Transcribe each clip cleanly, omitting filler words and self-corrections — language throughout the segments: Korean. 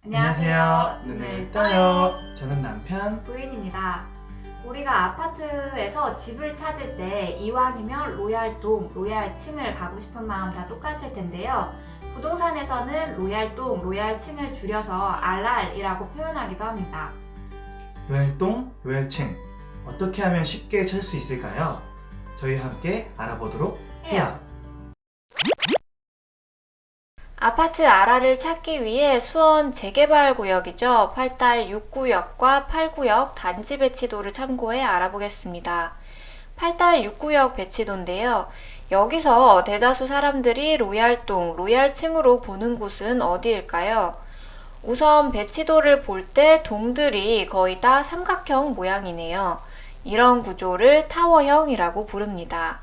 안녕하세요. 눈을 떠요. 저는 남편. 부인입니다. 우리가 아파트에서 집을 찾을 때 이왕이면 로얄동, 로얄층을 가고 싶은 마음 다 똑같을 텐데요. 부동산에서는 로얄동, 로얄층을 줄여서 RR이라고 표현하기도 합니다. 로얄동, 로얄층. 어떻게 하면 쉽게 찾을 수 있을까요? 저희와 함께 알아보도록 해요. 아파트 RR을 찾기 위해 수원 재개발 구역이죠. 8달 6구역과 8구역 단지 배치도를 참고해 알아보겠습니다. 8달 6구역 배치도인데요. 여기서 대다수 사람들이 로얄동, 로얄층으로 보는 곳은 어디일까요? 우선 배치도를 볼 때 동들이 거의 다 삼각형 모양이네요. 이런 구조를 타워형이라고 부릅니다.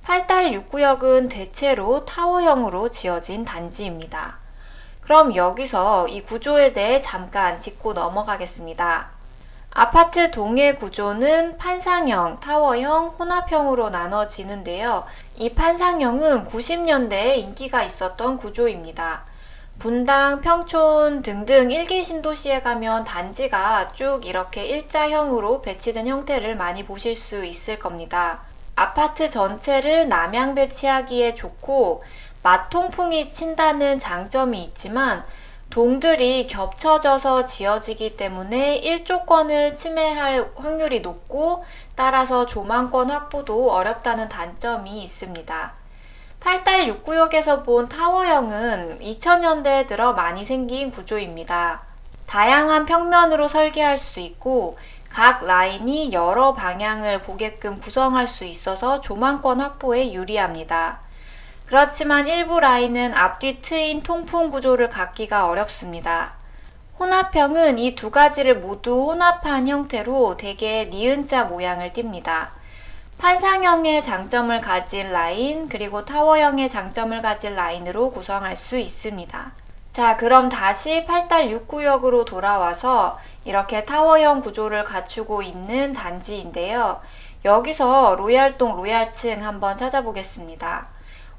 8달 6구역은 대체로 타워형으로 지어진 단지입니다. 그럼 여기서 이 구조에 대해 잠깐 짚고 넘어가겠습니다. 아파트 동의 구조는 판상형, 타워형, 혼합형으로 나눠지는데요. 이 판상형은 90년대에 인기가 있었던 구조입니다. 분당, 평촌 등등 1기 신도시에 가면 단지가 쭉 이렇게 일자형으로 배치된 형태를 많이 보실 수 있을 겁니다. 아파트 전체를 남향 배치하기에 좋고 맞통풍이 친다는 장점이 있지만 동들이 겹쳐져서 지어지기 때문에 일조권을 침해할 확률이 높고 따라서 조망권 확보도 어렵다는 단점이 있습니다. 8달 6구역에서 본 타워형은 2000년대에 들어 많이 생긴 구조입니다. 다양한 평면으로 설계할 수 있고 각 라인이 여러 방향을 보게끔 구성할 수 있어서 조망권 확보에 유리합니다. 그렇지만 일부 라인은 앞뒤 트인 통풍 구조를 갖기가 어렵습니다. 혼합형은 이 두 가지를 모두 혼합한 형태로 대개 니은자 모양을 띱니다. 판상형의 장점을 가진 라인 그리고 타워형의 장점을 가진 라인으로 구성할 수 있습니다. 자, 그럼 다시 8달 6구역으로 돌아와서 이렇게 타워형 구조를 갖추고 있는 단지인데요. 여기서 로얄동, 로얄층 한번 찾아보겠습니다.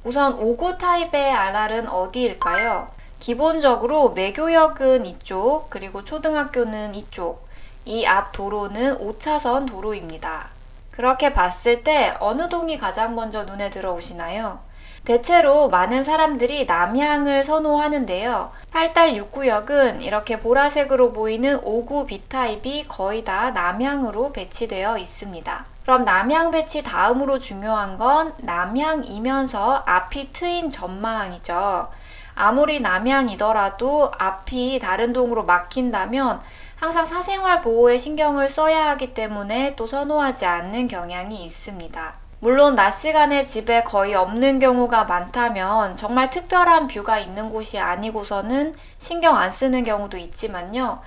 우선 5구 타입의 RR은 어디일까요? 기본적으로 매교역은 이쪽, 그리고 초등학교는 이쪽, 이 앞 도로는 5차선 도로입니다. 그렇게 봤을 때 어느 동이 가장 먼저 눈에 들어오시나요? 대체로 많은 사람들이 남향을 선호하는데요. 8달 6구역은 이렇게 보라색으로 보이는 5구 B타입이 거의 다 남향으로 배치되어 있습니다. 그럼 남향 배치 다음으로 중요한 건 남향이면서 앞이 트인 전망이죠. 아무리 남향이더라도 앞이 다른 동으로 막힌다면 항상 사생활 보호에 신경을 써야 하기 때문에 또 선호하지 않는 경향이 있습니다. 물론 낮 시간에 집에 거의 없는 경우가 많다면 정말 특별한 뷰가 있는 곳이 아니고서는 신경 안 쓰는 경우도 있지만요.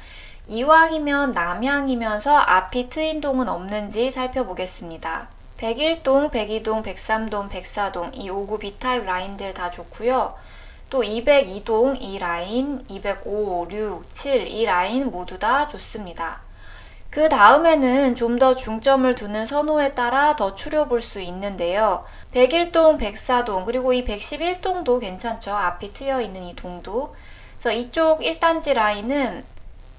이왕이면 남향이면서 앞이 트인 동은 없는지 살펴보겠습니다. 101동, 102동, 103동, 104동 이 5구 B타입 라인들 다 좋고요. 또 202동 이 라인, 205, 6, 7 이 라인 모두 다 좋습니다. 그 다음에는 좀 더 중점을 두는 선호에 따라 더 추려볼 수 있는데요. 101동, 104동, 그리고 이 111동도 괜찮죠. 앞이 트여 있는 이 동도. 그래서 이쪽 1단지 라인은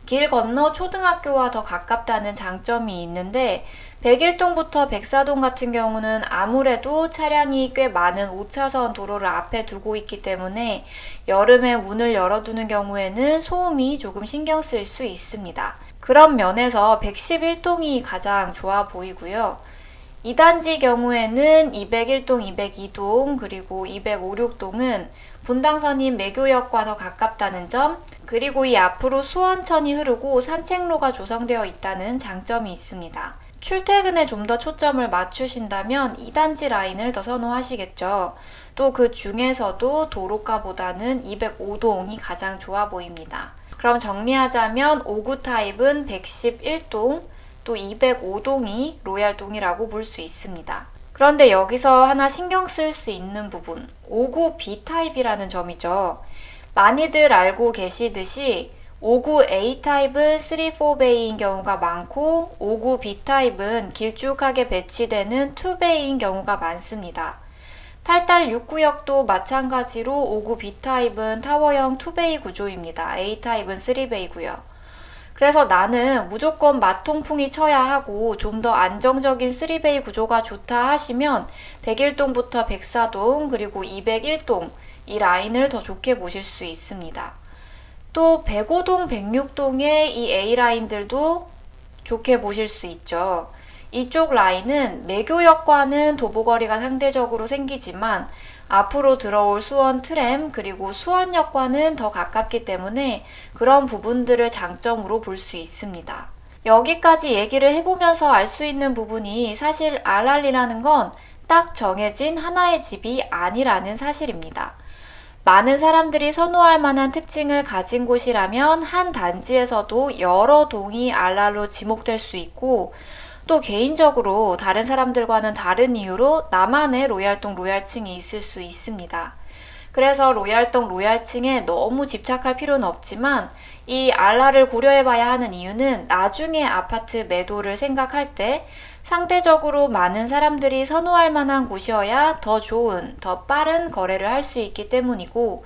길 건너 초등학교와 더 가깝다는 장점이 있는데 101동부터 104동 같은 경우는 아무래도 차량이 꽤 많은 5차선 도로를 앞에 두고 있기 때문에 여름에 문을 열어두는 경우에는 소음이 조금 신경 쓸 수 있습니다. 그런 면에서 111동이 가장 좋아 보이고요. 2단지 경우에는 201동, 202동, 그리고 256동은 분당선인 매교역과 더 가깝다는 점, 그리고 이 앞으로 수원천이 흐르고 산책로가 조성되어 있다는 장점이 있습니다. 출퇴근에 좀 더 초점을 맞추신다면 2단지 라인을 더 선호하시겠죠. 또 그 중에서도 도로가보다는 205동이 가장 좋아 보입니다. 그럼 정리하자면 5구 타입은 111동, 또 205동이 로얄동이라고 볼 수 있습니다. 그런데 여기서 하나 신경 쓸 수 있는 부분, 5구 B타입이라는 점이죠. 많이들 알고 계시듯이 5구 A타입은 3, 4베이인 경우가 많고 5구 B타입은 길쭉하게 배치되는 2베이인 경우가 많습니다. 팔달 6구역도 마찬가지로 5구 B타입은 타워형 2베이 구조입니다. A타입은 3베이고요. 그래서 나는 무조건 마통풍이 쳐야 하고 좀 더 안정적인 3베이 구조가 좋다 하시면 101동부터 104동 그리고 201동 이 라인을 더 좋게 보실 수 있습니다. 또 105동, 106동의 이 A라인들도 좋게 보실 수 있죠. 이쪽 라인은 매교역과는 도보거리가 상대적으로 생기지만 앞으로 들어올 수원 트램 그리고 수원역과는 더 가깝기 때문에 그런 부분들을 장점으로 볼 수 있습니다. 여기까지 얘기를 해보면서 알 수 있는 부분이 사실 RR이라는 건 딱 정해진 하나의 집이 아니라는 사실입니다. 많은 사람들이 선호할 만한 특징을 가진 곳이라면 한 단지에서도 여러 동이 RR로 지목될 수 있고 또 개인적으로 다른 사람들과는 다른 이유로 나만의 로얄동 로얄층이 있을 수 있습니다. 그래서 로얄동 로얄층에 너무 집착할 필요는 없지만 이 RR을 고려해봐야 하는 이유는 나중에 아파트 매도를 생각할 때 상대적으로 많은 사람들이 선호할 만한 곳이어야 더 좋은, 더 빠른 거래를 할 수 있기 때문이고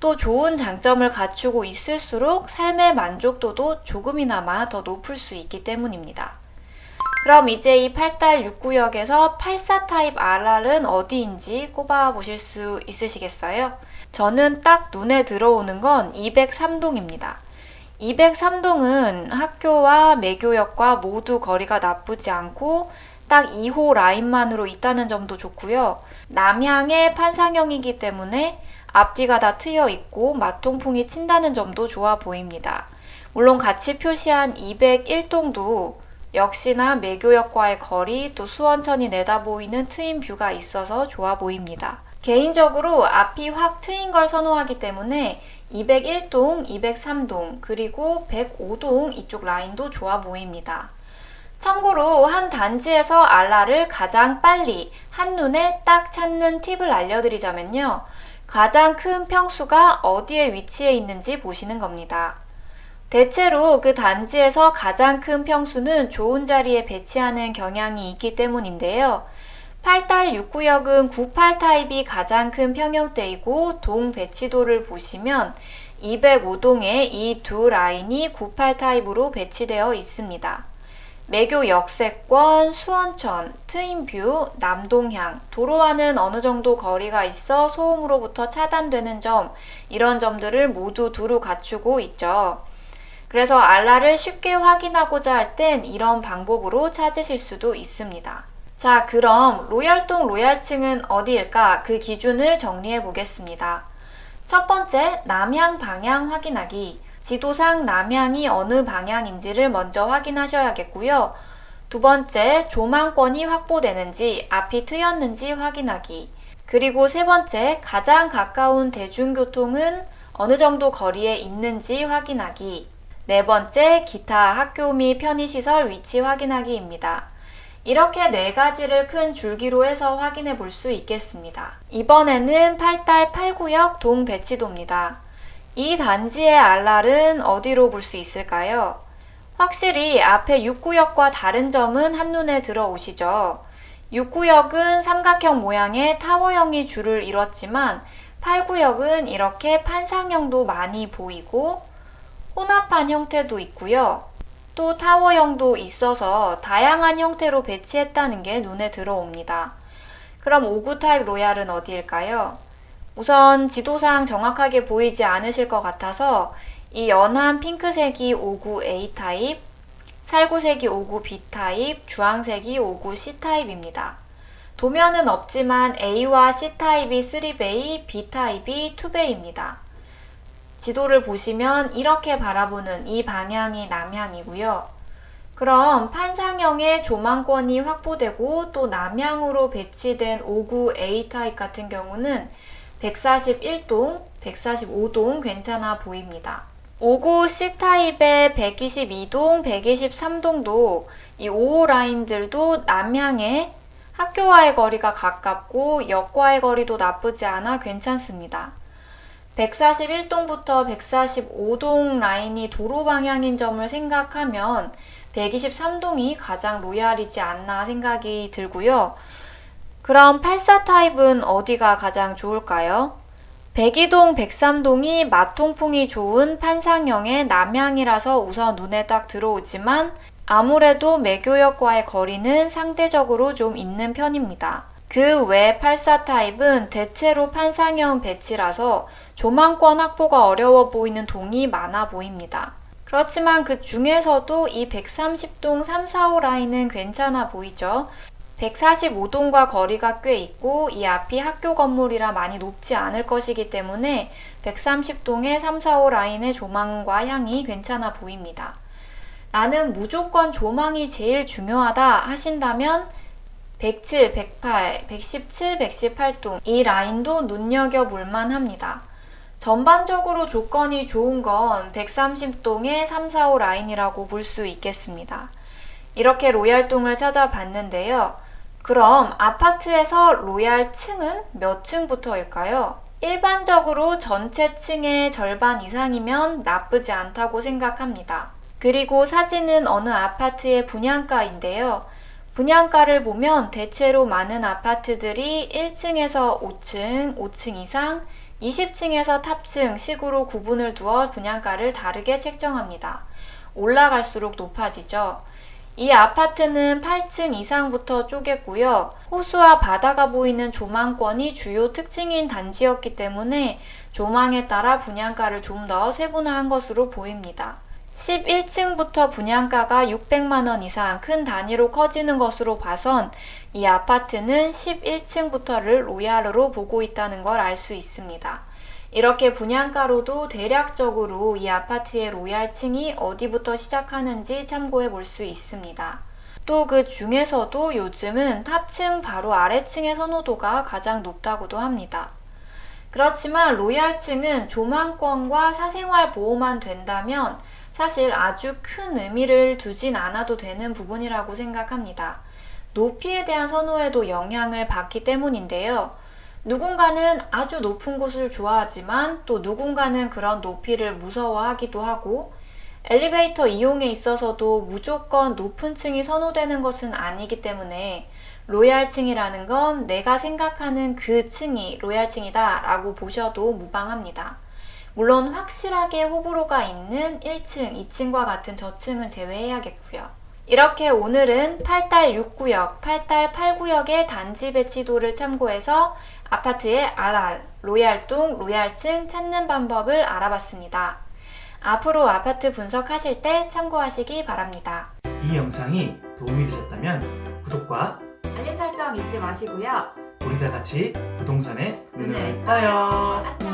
또 좋은 장점을 갖추고 있을수록 삶의 만족도도 조금이나마 더 높을 수 있기 때문입니다. 그럼 이제 이 팔달 6구역에서 84 타입 RR은 어디인지 꼽아 보실 수 있으시겠어요? 저는 딱 눈에 들어오는 건 203동입니다. 203동은 학교와 매교역과 모두 거리가 나쁘지 않고 딱 2호 라인만으로 있다는 점도 좋고요. 남향의 판상형이기 때문에 앞뒤가 다 트여 있고 마통풍이 친다는 점도 좋아 보입니다. 물론 같이 표시한 201동도 역시나 매교역과의 거리 또 수원천이 내다보이는 트인 뷰가 있어서 좋아 보입니다. 개인적으로 앞이 확 트인 걸 선호하기 때문에 201동, 203동, 그리고 105동 이쪽 라인도 좋아 보입니다. 참고로 한 단지에서 RR을 가장 빨리 한눈에 딱 찾는 팁을 알려드리자면요. 가장 큰 평수가 어디에 위치해 있는지 보시는 겁니다. 대체로 그 단지에서 가장 큰 평수는 좋은 자리에 배치하는 경향이 있기 때문인데요. 팔달 6구역은 98 타입이 가장 큰 평형대이고 동 배치도를 보시면 205동에 이 두 라인이 98 타입으로 배치되어 있습니다. 매교 역세권, 수원천, 트인뷰, 남동향, 도로와는 어느 정도 거리가 있어 소음으로부터 차단되는 점, 이런 점들을 모두 두루 갖추고 있죠. 그래서 RR을 쉽게 확인하고자 할 땐 이런 방법으로 찾으실 수도 있습니다. 자, 그럼 로얄동 로얄층은 어디일까? 그 기준을 정리해 보겠습니다. 첫 번째, 남향 방향 확인하기. 지도상 남향이 어느 방향인지를 먼저 확인하셔야겠고요. 두 번째, 조망권이 확보되는지, 앞이 트였는지 확인하기. 그리고 세 번째, 가장 가까운 대중교통은 어느 정도 거리에 있는지 확인하기. 네 번째, 기타 학교 및 편의시설 위치 확인하기입니다. 이렇게 네 가지를 큰 줄기로 해서 확인해 볼 수 있겠습니다. 이번에는 팔달 8구역 동 배치도입니다. 이 단지의 RR은 어디로 볼 수 있을까요? 확실히 앞에 6구역과 다른 점은 한눈에 들어오시죠. 6구역은 삼각형 모양의 타워형이 줄을 이뤘지만 8구역은 이렇게 판상형도 많이 보이고 혼합한 형태도 있고요. 또 타워형도 있어서 다양한 형태로 배치했다는 게 눈에 들어옵니다. 그럼 5구 타입 로얄은 어디일까요? 우선 지도상 정확하게 보이지 않으실 것 같아서 이 연한 핑크색이 5구 A 타입, 살구색이 5구 B 타입, 주황색이 5구 C 타입입니다. 도면은 없지만 A와 C 타입이 3베이, B 타입이 2베이입니다. 지도를 보시면 이렇게 바라보는 이 방향이 남향이고요. 그럼 판상형의 조망권이 확보되고 또 남향으로 배치된 5구 A 타입 같은 경우는 141동, 145동 괜찮아 보입니다. 5구 C 타입의 122동, 123동도 이 5호 라인들도 남향에 학교와의 거리가 가깝고 역과의 거리도 나쁘지 않아 괜찮습니다. 141동부터 145동 라인이 도로 방향인 점을 생각하면 123동이 가장 로얄이지 않나 생각이 들고요. 그럼 84 타입은 어디가 가장 좋을까요? 102동, 103동이 맛통풍이 좋은 판상형의 남향이라서 우선 눈에 딱 들어오지만 아무래도 매교역과의 거리는 상대적으로 좀 있는 편입니다. 그 외 84 타입은 대체로 판상형 배치라서 조망권 확보가 어려워 보이는 동이 많아 보입니다. 그렇지만 그 중에서도 이 130동 345 라인은 괜찮아 보이죠? 145동과 거리가 꽤 있고 이 앞이 학교 건물이라 많이 높지 않을 것이기 때문에 130동의 345 라인의 조망과 향이 괜찮아 보입니다. 나는 무조건 조망이 제일 중요하다 하신다면 107, 108, 117, 118동 이 라인도 눈여겨볼 만합니다. 전반적으로 조건이 좋은 건 130동의 345 라인이라고 볼 수 있겠습니다. 이렇게 로얄동을 찾아봤는데요. 그럼 아파트에서 로얄 층은 몇 층부터일까요? 일반적으로 전체 층의 절반 이상이면 나쁘지 않다고 생각합니다. 그리고 사진은 어느 아파트의 분양가인데요. 분양가를 보면 대체로 많은 아파트들이 1층에서 5층, 5층 이상, 20층에서 탑층 식으로 구분을 두어 분양가를 다르게 책정합니다. 올라갈수록 높아지죠. 이 아파트는 8층 이상부터 쪼갰고요. 호수와 바다가 보이는 조망권이 주요 특징인 단지였기 때문에 조망에 따라 분양가를 좀 더 세분화한 것으로 보입니다. 11층부터 분양가가 600만원 이상 큰 단위로 커지는 것으로 봐선 이 아파트는 11층부터를 로얄으로 보고 있다는 걸 알 수 있습니다. 이렇게 분양가로도 대략적으로 이 아파트의 로얄층이 어디부터 시작하는지 참고해 볼 수 있습니다. 또 그 중에서도 요즘은 탑층 바로 아래층의 선호도가 가장 높다고도 합니다. 그렇지만 로얄층은 조망권과 사생활 보호만 된다면 사실 아주 큰 의미를 두진 않아도 되는 부분이라고 생각합니다. 높이에 대한 선호에도 영향을 받기 때문인데요. 누군가는 아주 높은 곳을 좋아하지만 또 누군가는 그런 높이를 무서워하기도 하고 엘리베이터 이용에 있어서도 무조건 높은 층이 선호되는 것은 아니기 때문에 로얄층이라는 건 내가 생각하는 그 층이 로얄층이다 라고 보셔도 무방합니다. 물론 확실하게 호불호가 있는 1층, 2층과 같은 저층은 제외해야겠고요. 이렇게 오늘은 8달 6구역, 8달 8구역의 단지 배치도를 참고해서 아파트의 RR, 로얄동, 로얄층 찾는 방법을 알아봤습니다. 앞으로 아파트 분석하실 때 참고하시기 바랍니다. 이 영상이 도움이 되셨다면 구독과 알림 설정 잊지 마시고요. 우리 다 같이 부동산에 눈을 눈을 떠요. 안녕.